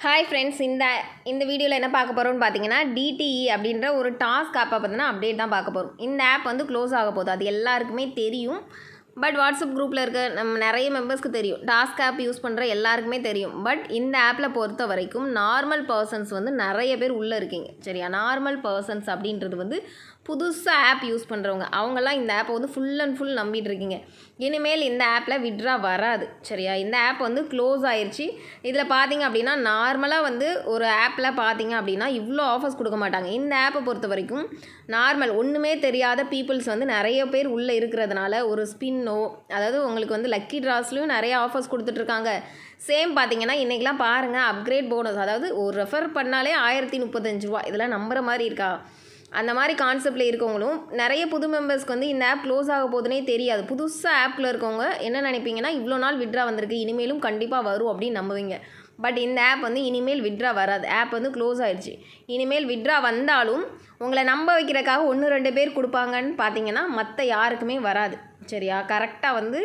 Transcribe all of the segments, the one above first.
Hi friends, இந்த வீடியோவில் என்ன பார்க்க போகிறோம்னு பார்த்தீங்கன்னா, டிடிஇ அப்படின்ற ஒரு டாஸ்க் ஆப்பை பற்றின அப்டேட் தான் பார்க்க போகிறோம். இந்த ஆப் வந்து க்ளோஸ் ஆக போகுது, அது எல்லாருக்குமே தெரியும். பட் வாட்ஸ்அப் குரூப்பில் இருக்க நம்ம நிறைய மெம்பர்ஸ்க்கு தெரியும், டாஸ்க் ஆப் யூஸ் பண்ணுற எல்லாருக்குமே தெரியும். பட் இந்த ஆப்பில் பொறுத்த வரைக்கும் நார்மல் பர்சன்ஸ் வந்து நிறைய பேர் உள்ளே இருக்கீங்க, சரியா? நார்மல் பர்சன்ஸ் அப்படின்றது வந்து புதுசாக ஆப் யூஸ் பண்ணுறவங்க, அவங்கெல்லாம் இந்த ஆப்பை வந்து ஃபுல் அண்ட் ஃபுல் நம்பிட்டு இருக்கீங்க. இனிமேல் இந்த ஆப்பில் விட்ரா வராது, சரியா? இந்த ஆப் வந்து க்ளோஸ் ஆயிடுச்சு. இதில் பார்த்தீங்க அப்படின்னா, நார்மலாக வந்து ஒரு ஆப்பில் பார்த்தீங்க அப்படின்னா இவ்வளோ ஆஃபர்ஸ் கொடுக்க மாட்டாங்க. இந்த ஆப்பை பொறுத்த வரைக்கும் நார்மல் ஒன்றுமே தெரியாத பீப்புள்ஸ் வந்து நிறைய பேர் உள்ளே இருக்கிறதுனால ஒரு ஸ்பின்னோ, அதாவது உங்களுக்கு வந்து லக்கி ட்ராஸ்லையும் நிறைய ஆஃபர்ஸ் கொடுத்துட்ருக்காங்க. சேம் பார்த்தீங்கன்னா இன்றைக்கெலாம் பாருங்கள், அப்கிரேட் போனஸ், அதாவது ஒரு ரெஃபர் பண்ணாலே 1035 ரூபா. இதெல்லாம் நம்புகிற மாதிரி இருக்கா? அந்த மாதிரி கான்செப்டில் இருக்கவங்களும் நிறைய புது மெம்பர்ஸ்க்கு வந்து இந்த ஆப் க்ளோஸ் ஆக போதுனே தெரியாது. புதுசாக ஆப்பில் இருக்கவங்க என்ன நினைப்பீங்கன்னா, இவ்வளோ நாள் விட்ரா வந்திருக்கு, இனிமேலும் கண்டிப்பாக வரும் அப்படின்னு நம்புவீங்க. பட் இந்த ஆப் வந்து இனிமேல் விட்ரா வராது. ஆப் வந்து க்ளோஸ் ஆயிடுச்சு. இனிமேல் விட்ரா வந்தாலும் உங்களை நம்ப வைக்கிறக்காக 1-2 பேர் கொடுப்பாங்கன்னு பார்த்தீங்கன்னா, மற்ற யாருக்குமே வராது, சரியா? கரெக்டாக வந்து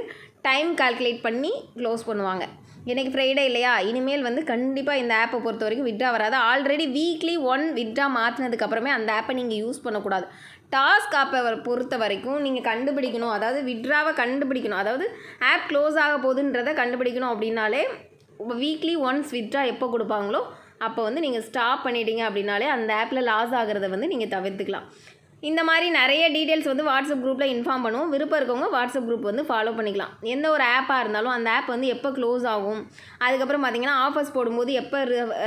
டைம் கால்குலேட் பண்ணி க்ளோஸ் பண்ணுவாங்க. இன்றைக்கி ஃப்ரைடே இல்லையா? இனிமேல் வந்து கண்டிப்பாக இந்த ஆப்பை பொறுத்த வரைக்கும் விட்ரா வராது. ஆல்ரெடி வீக்லி 1 விட்ரா மாற்றினதுக்கப்புறமே அந்த ஆப்பை நீங்கள் யூஸ் பண்ணக்கூடாது. டாஸ்க் ஆப்பை பொறுத்த வரைக்கும் நீங்கள் கண்டுபிடிக்கணும், அதாவது விட்ராவை கண்டுபிடிக்கணும், அதாவது ஆப் க்ளோஸ் ஆக போகுதுன்றதை கண்டுபிடிக்கணும். அப்படின்னாலே வீக்லி ஒன்ஸ் விட்ரா எப்போ கொடுப்பாங்களோ அப்போ வந்து நீங்கள் ஸ்டாப் பண்ணிட்டீங்க அப்படின்னாலே அந்த ஆப்பில் லாஸ் ஆகிறத வந்து நீங்கள் தவிர்த்துக்கலாம். இந்த மாதிரி நிறைய டீட்டெயில்ஸ் வந்து வாட்ஸ்அப் குரூப்பில் இன்ஃபார்ம் பண்ணுவோம். விருப்பம் இருக்கவங்க வாட்ஸ்அப் குரூப் வந்து ஃபாலோ பண்ணிக்கலாம். எந்த ஒரு ஆப்பாக இருந்தாலும் அந்த ஆப் வந்து எப்போ க்ளோஸ் ஆகும், அதுக்கப்புறம் பார்த்திங்கன்னா ஆஃபர்ஸ் போடும்போது எப்போ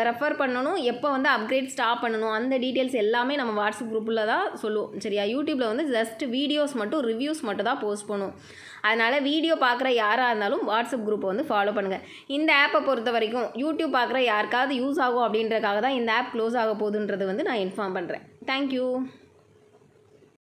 ரெஃபர் பண்ணணும், எப்போ வந்து அப்கிரேட் ஸ்டாப் பண்ணணும், அந்த டீட்டெயில்ஸ் எல்லாமே நம்ம வாட்ஸ்அப் குரூப்பில் தான் சொல்லுவோம், சரியா? யூடியூப்பில் வந்து ஜஸ்ட் வீடியோஸ் மட்டும், ரிவ்யூஸ் மட்டும் தான் போஸ்ட் பண்ணுவோம். அதனால் வீடியோ பார்க்குற யாராக இருந்தாலும் வாட்ஸ்அப் குரூப்பை வந்து ஃபாலோ பண்ணுங்கள். இந்த ஆப்பை பொறுத்த வரைக்கும் யூடியூப் பார்க்குற யாருக்காவது யூஸ் ஆகும் அப்படின்றக்காக தான் இந்த ஆப் க்ளோஸ் ஆக போகுதுன்றது வந்து நான் இன்ஃபார்ம் பண்ணுறேன். தேங்க்யூ.